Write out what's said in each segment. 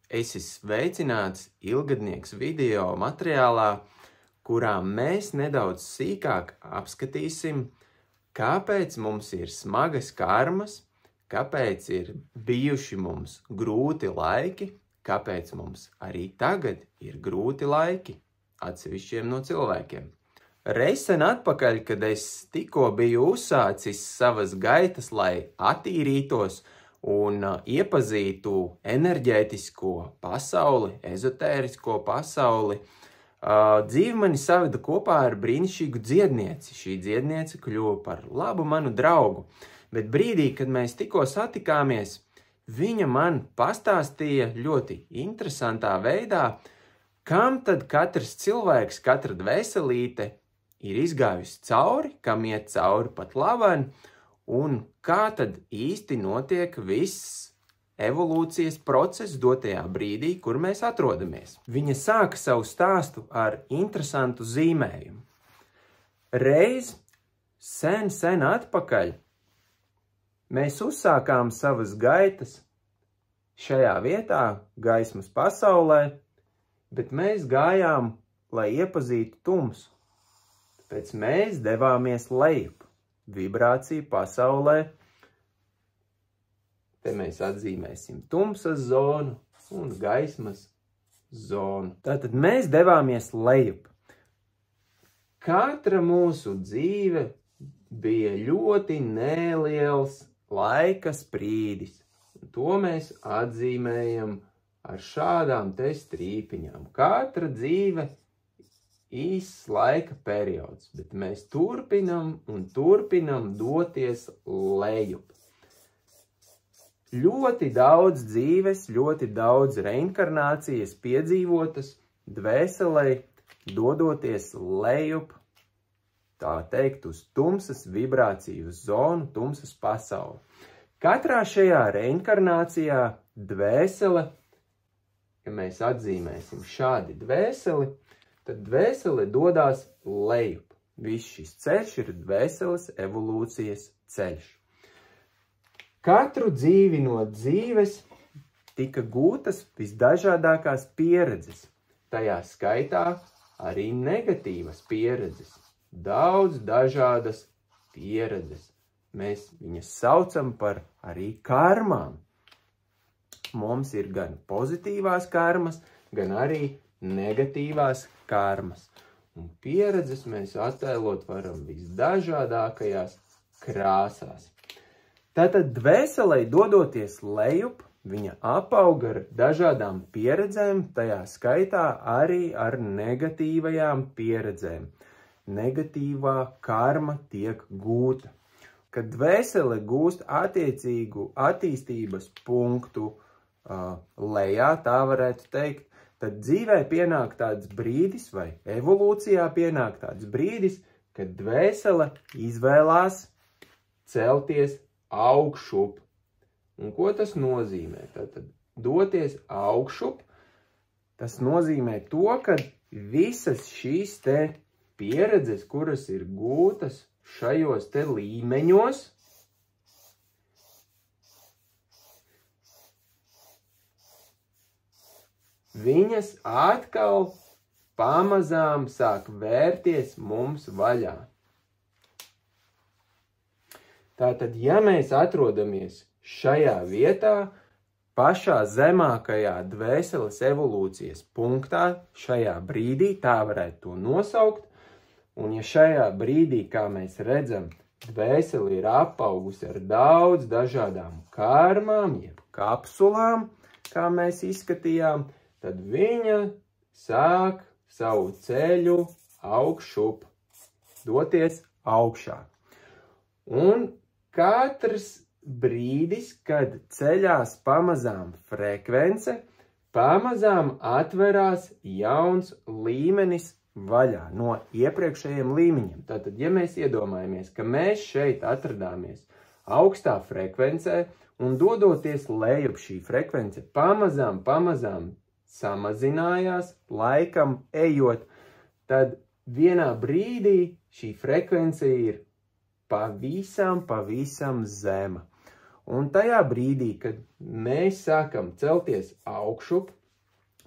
Esi sveicināts ilgadnieks video materiālā, kurā mēs nedaudz sīkāk apskatīsim, kāpēc mums ir smagas karmas, kāpēc ir bijuši mums grūti laiki, kāpēc mums arī tagad ir grūti laiki atsevišķiem no cilvēkiem. Reizes atpakaļ, kad es tikko biju uzsācis savas gaitas, lai attīrītos un iepazītu enerģētisko pasauli, ezotērisko pasauli, dzīve mani saveda kopā ar brīnišķīgu dziednieci. Šī dziedniece kļuva par labu manu draugu, bet brīdī, kad mēs tikko satikāmies, viņa man pastāstīja ļoti interesantā veidā, kam tad katrs cilvēks, katra dvēselīte ir izgājusi cauri, kam iet cauri pat laban, un kā tad īsti notiek viss evolūcijas process dotajā brīdī, kur mēs atrodamies. Viņa sāka savu stāstu ar interesantu zīmējumu. Reiz sen atpakaļ mēs uzsākām savas gaitas šajā vietā, gaismas pasaulē, bet mēs gājām, lai iepazītu tumsu. Tāpēc mēs devāmies lejup, vibrāciju pasaulē. Te mēs atzīmēsim tumsas zonu un gaismas zonu. Tātad mēs devāmies lejup. Katra mūsu dzīve bija ļoti neliels laika sprīdis. To mēs atzīmējam ar šādām te strīpiņām. Katra dzīve īss laika periods, bet mēs turpinam un turpinam doties lejup. Ļoti daudz dzīves, ļoti daudz reinkarnācijas piedzīvotas dvēselē, dodoties lejup, tā teikt, uz tumsas vibrāciju zonu, tumsas pasauli. Katrā šajā reinkarnācijā dvēsele, ja mēs atzīmēsim šādi dvēseli, tad dvēsele dodās lejup. Viss šis ceļš ir dvēseles evolūcijas ceļš. Katru dzīvi no dzīves tika gūtas visdažādākās pieredzes, tajā skaitā arī negatīvas pieredzes, daudz dažādas pieredzes. Mēs viņas saucam par arī karmām. Mums ir gan pozitīvās karmas, gan arī negatīvās karmas. Un pieredzes mēs attēlot varam visdažādākajās krāsās. Tātad dvēselei dodoties lejup, viņa apauga ar dažādām pieredzēm, tajā skaitā arī ar negatīvajām pieredzēm. Negatīvā karma tiek gūta. Kad dvēsele gūst attiecīgu attīstības punktu lejā, tā varētu teikt, tad dzīvē pienāk tāds brīdis, vai evolūcijā pienāk tāds brīdis, kad dvēsele izvēlās celties augšup. Un ko tas nozīmē? Tātad doties augšup, tas nozīmē to, ka visas šīs te pieredzes, kuras ir gūtas šajos te līmeņos, viņas atkal pamazām sāk vērties mums vaļā. Tātad, ja mēs atrodamies šajā vietā, pašā zemākajā dvēseles evolūcijas punktā, šajā brīdī, tā varētu to nosaukt, un ja šajā brīdī, kā mēs redzam, dvēseli ir apaugusi ar daudz dažādām karmām, jeb kapsulām, kā mēs izskatījām, tad viņa sāk savu ceļu augšup, doties augšā. Un katrs brīdis, kad ceļās pamazām frekvence, pamazām atverās jauns līmenis vaļā no iepriekšējiem līmeņiem. Tātad, ja mēs iedomājamies, ka mēs šeit atradāmies augstā frekvencē un dodoties lejup šī frekvence pamazām samazinājās, laikam ejot, tad vienā brīdī šī frekvence ir pavisam zema. Un tajā brīdī, kad mēs sākam celties augšup,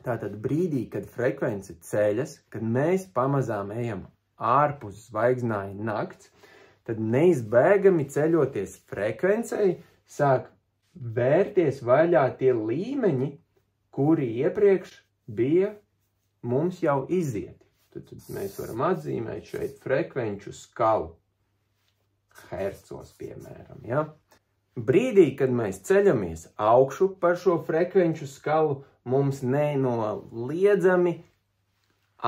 tātad brīdī, kad frekvence ceļas, kad mēs pamazām ejam ārpus zvaigznāja nakts, tad neizbēgami ceļoties frekvencei sāk vērties vaļā tie līmeņi, kuri iepriekš bija mums jau izieti. Tad mēs varam atzīmēt šeit frekvenču skalu. Hercos, piemēram, ja? Brīdī, kad mēs ceļamies augšu par šo frekvenču skalu, mums nenoliedzami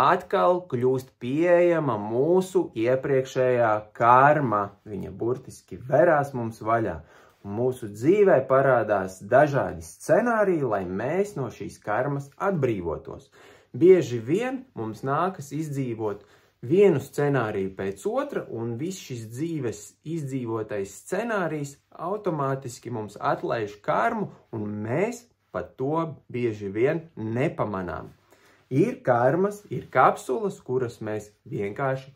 atkal kļūst pieejama mūsu iepriekšējā karma. Viņa burtiski verās mums vaļā. Un mūsu dzīvē parādās dažādi scenāriji, lai mēs no šīs karmas atbrīvotos. Bieži vien mums nākas izdzīvot vienu scenāriju pēc otra, un viss šis dzīves izdzīvotais scenārijs automātiski mums atlaiž karmu, un mēs pat to bieži vien nepamanām. Ir karmas, ir kapsulas, kuras mēs vienkārši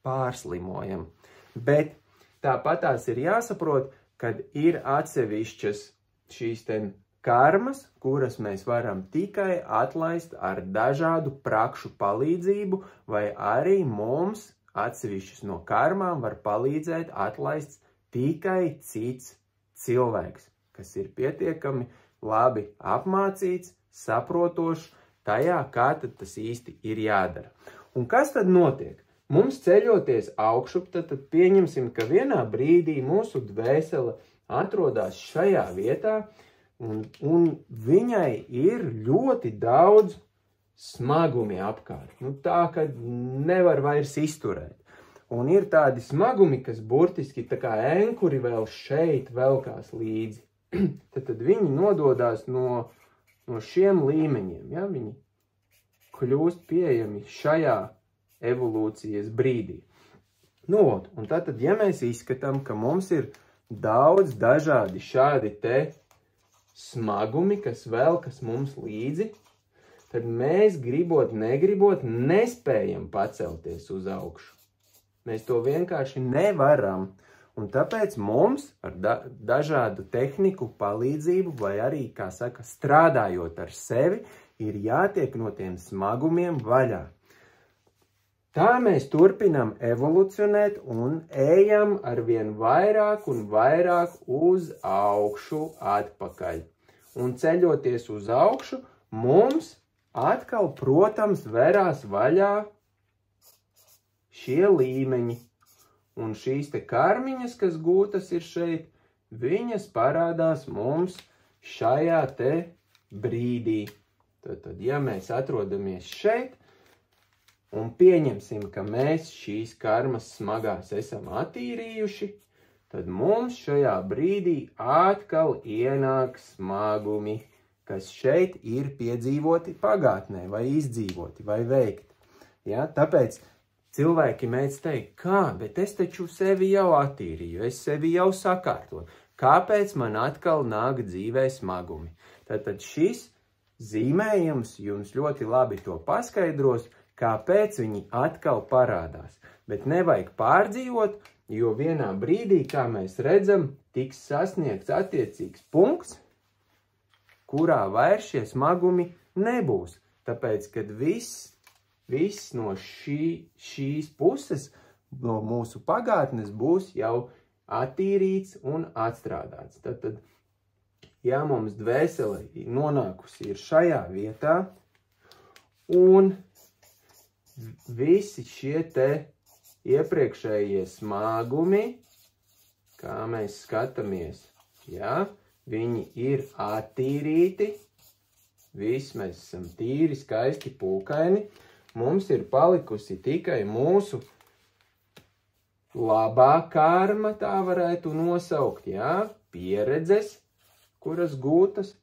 pārslimojam. Bet tāpat tās ir jāsaprot, kad ir atsevišķas šīs karmas, kuras mēs varam tikai atlaist ar dažādu prakšu palīdzību, vai arī mums atsevišķas no karmām var palīdzēt atlaist tikai cits cilvēks, kas ir pietiekami labi apmācīts, saprotošs tajā, kā tad tas īsti ir jādara. Un kas tad notiek? Mums ceļoties augšup, tad pieņemsim, ka vienā brīdī mūsu dvēsele atrodas šajā vietā, un viņai ir ļoti daudz smagumi apkārt. Tā, ka nevar vairs izturēt. Un ir tādi smagumi, kas burtiski tā kā enkuri vēl šeit velkās līdzi. Tad viņi nododās no šiem līmeņiem. Ja? Viņi kļūst pieejami šajā evolūcijas brīdī. Un tātad, ja mēs izskatām, ka mums ir daudz dažādi šādi te smagumi, kas velkas mums līdzi, tad mēs gribot, negribot, nespējam pacelties uz augšu. Mēs to vienkārši nevaram. Un tāpēc mums ar dažādu tehniku palīdzību, vai arī, kā saka, strādājot ar sevi, ir jātiek no tiem smagumiem vaļā. Tā mēs turpinām evolucionēt un ejam arvien vairāk un vairāk uz augšu atpakaļ. Un ceļoties uz augšu, mums atkal, protams, verās vaļā šie līmeņi. Un šīs te karmiņas, kas gūtas ir šeit, viņas parādās mums šajā te brīdī. Tad, ja mēs atrodamies šeit, un pieņemsim, ka mēs šīs karmas smagās esam attīrījuši, tad mums šajā brīdī atkal ienāk smagumi, kas šeit ir piedzīvoti pagātnē, vai izdzīvoti, vai veikti. Ja? Tāpēc cilvēki mēdz teikt, kā, bet es taču sevi jau attīrīju, es sevi jau sakārtoju. Kāpēc man atkal nāk dzīvē smagumi? Tātad šis zīmējums jums ļoti labi to paskaidros, kāpēc viņi atkal parādās. Bet nevajag pārdzīvot, jo vienā brīdī, kā mēs redzam, tiks sasniegts attiecīgs punkts, kurā vairs šie smagumi nebūs. Tāpēc, kad viss no šīs puses, no mūsu pagātnes būs jau attīrīts un atstrādāts. Tad, ja mums dvēsele nonākusi ir šajā vietā, un visi šie te iepriekšējie smagumi, kā mēs skatāmies, ja, viņi ir attīrīti, visi mēs esam tīri, skaisti, pūkaini, mums ir palikusi tikai mūsu labā karma, tā varētu nosaukt, ja, pieredzes, kuras gūtas,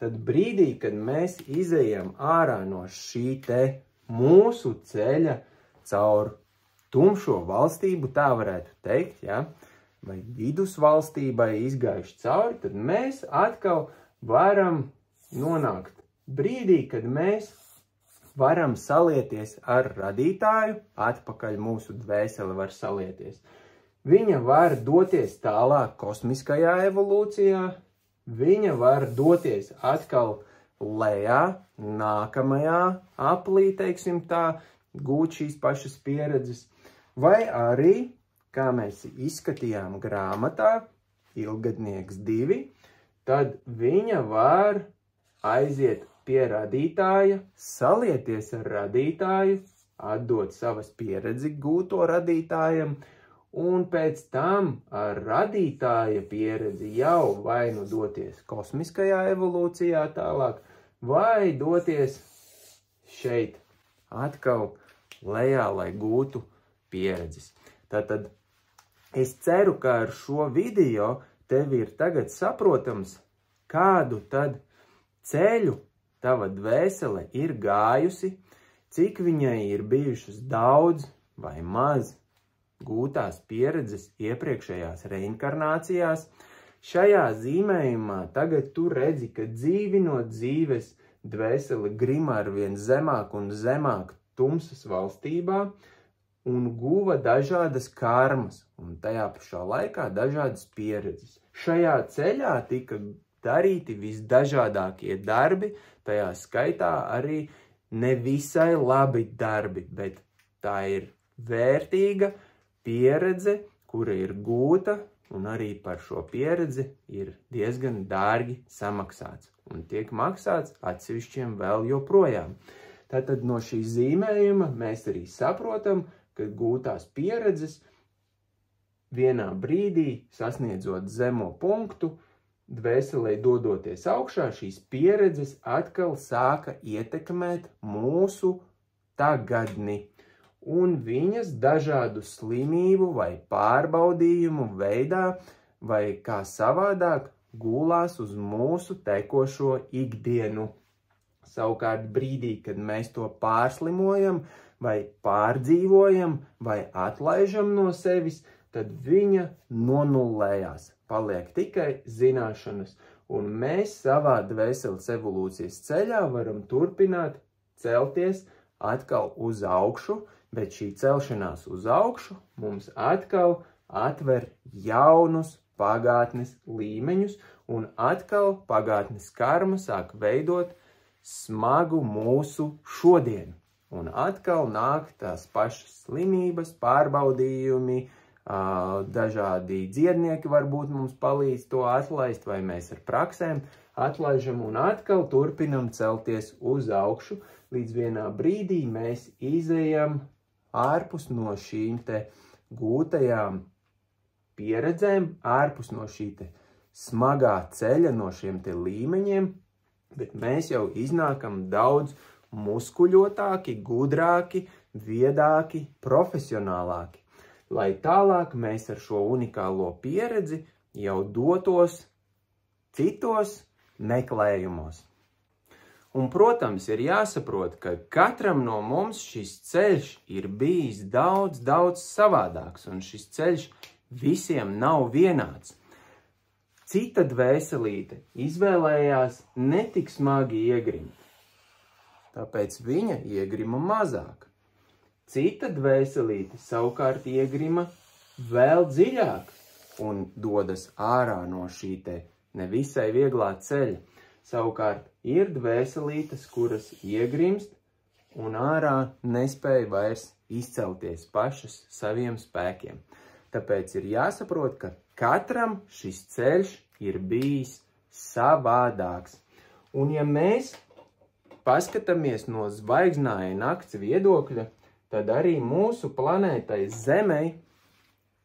tad brīdī, kad mēs izejam ārā no šī te mūsu ceļa caur tumšo valstību, tā varētu teikt, ja, vai vidusvalstībai izgājuši cauri, tad mēs atkal varam nonākt brīdī, kad mēs varam salieties ar radītāju, atpakaļ mūsu dvēsele var salieties. viņa var doties tālāk kosmiskajā evolūcijā, viņa var doties atkal lejā, nākamajā aplī, teiksim tā, gūt šīs pašas pieredzes, vai arī, kā mēs izskatījām grāmatā, Ilgadnieks 2, tad viņa var aiziet pie radītāja, salieties ar radītāju, atdot savas pieredzi gūto radītājam, un pēc tam ar radītāja pieredzi jau vai nu doties kosmiskajā evolūcijā tālāk, vai doties šeit atkal lejā, lai gūtu pieredzes. Tātad es ceru, ka ar šo video tev ir tagad saprotams, kādu tad ceļu tava dvēsele ir gājusi, cik viņai ir bijušas daudz vai maz gūtās pieredzes iepriekšējās reinkarnācijās. Šajā zīmējumā tagad tu redzi, ka dzīvi no dzīves dvēsele grima arvien zemāk un zemāk tumsas valstībā un guva dažādas karmas un tajā pašā laikā dažādas pieredzes. Šajā ceļā tika darīti visdažādākie darbi, tajā skaitā arī nevisai labi darbi, bet tā ir vērtīga pieredze, kura ir gūta, un arī par šo pieredzi ir diezgan dārgi samaksāts, un tiek maksāts atsevišķiem vēl joprojām. Tātad no šī zīmējuma mēs arī saprotam, ka gūtās pieredzes vienā brīdī, sasniedzot zemo punktu, dvēselē dodoties augšā, šīs pieredzes atkal sāka ietekmēt mūsu tagadni, un viņas dažādu slimību vai pārbaudījumu veidā vai kā savādāk gulās uz mūsu tekošo ikdienu. Savukārt brīdī, kad mēs to pārslimojam vai pārdzīvojam vai atlaižam no sevis, tad viņa nonullējās. Paliek tikai zināšanas, un mēs savā dvēseles evolūcijas ceļā varam turpināt celties atkal uz augšu, bet šī celšanās uz augšu mums atkal atver jaunus pagātnes līmeņus, un atkal pagātnes karma sāk veidot smagu mūsu šodienu. Un atkal nāk tās pašas slimības, pārbaudījumi, dažādi dziednieki varbūt mums palīdz to atlaist, vai mēs ar praksēm atlaižam un atkal turpinam celties uz augšu, līdz vienā brīdī mēs izejam ārpus no šīm te gūtajām pieredzēm, ārpus no šī te smagā ceļa, no šiem te līmeņiem, bet mēs jau iznākam daudz muskuļotāki, gudrāki, viedāki, profesionālāki, lai tālāk mēs ar šo unikālo pieredzi jau dotos citos meklējumos. Un, protams, ir jāsaprot, ka katram no mums šis ceļš ir bijis daudz savādāks, un šis ceļš visiem nav vienāds. Cita dvēselīte izvēlējās netik smagi iegrimt, tāpēc viņa iegrima mazāk. Cita dvēselīte savukārt iegrima vēl dziļāk un dodas ārā no šī te nevisai vieglā ceļa. Savukārt ir dvēselītes, kuras iegrimst un ārā nespēja vairs izcelties pašas saviem spēkiem. Tāpēc ir jāsaprot, ka katram šis ceļš ir bijis savādāks. Un ja mēs paskatāmies no zvaigznāja nakts viedokļa, tad arī mūsu planētai Zemei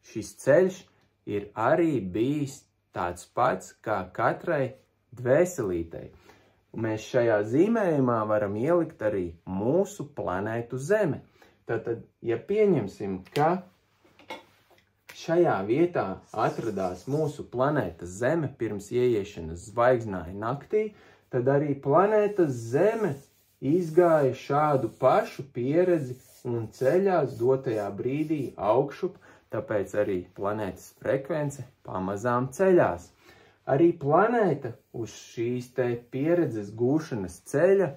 šis ceļš ir arī bijis tāds pats kā katrai dvēselītei. Un mēs šajā zīmējumā varam ielikt arī mūsu planētu Zeme. Tātad, ja pieņemsim, ka šajā vietā atradās mūsu planēta Zeme pirms ieiešanas zvaigznāja naktī, tad arī planēta Zeme izgāja šādu pašu pieredzi un ceļās dotajā brīdī augšup, tāpēc arī planētas frekvence pamazām ceļās. Arī planēta uz šīs te pieredzes gūšanas ceļa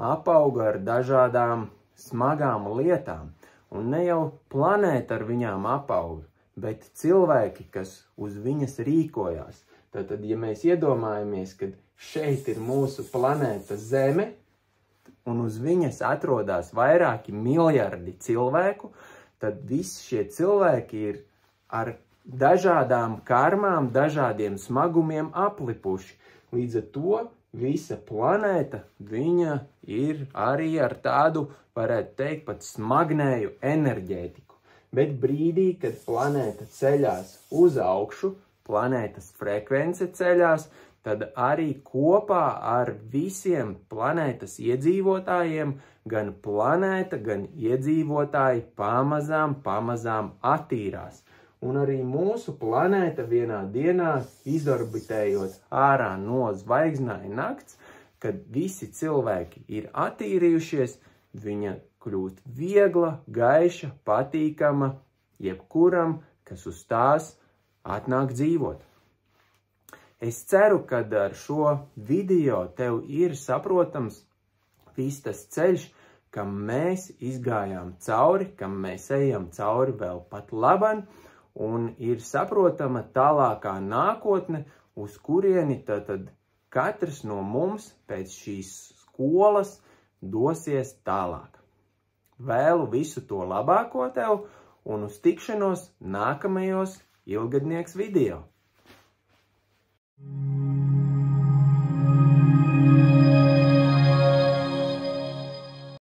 apauga ar dažādām smagām lietām. Un ne jau planēta ar viņām apauga, bet cilvēki, kas uz viņas rīkojās. Tātad, ja mēs iedomājamies, ka šeit ir mūsu planēta Zeme, un uz viņas atrodas vairāki miljardi cilvēku, tad visi šie cilvēki ir ar dažādām karmām, dažādiem smagumiem aplipuši. Līdz ar to visa planēta, viņa ir arī ar tādu, varētu teikt, pat smagnēju enerģētiku. Bet brīdī, kad planēta ceļās uz augšu, planētas frekvence ceļās, tad arī kopā ar visiem planētas iedzīvotājiem, gan planēta, gan iedzīvotāji pamazām attīrās. Un arī mūsu planēta vienā dienā, izorbitējot ārā no zvaigznāja nakts, kad visi cilvēki ir attīrījušies, viņa kļūt viegla, gaiša, patīkama jebkuram, kas uz tās atnāk dzīvot. Es ceru, ka ar šo video tev ir saprotams viss tas ceļš, kam mēs izgājām cauri, kam mēs ejam cauri vēl pat laban, un ir saprotama tālākā nākotne, uz kurieni tad katrs no mums pēc šīs skolas dosies tālāk. Vēlu visu to labāko tev un uz tikšanos nākamajos Ilgadnieks video.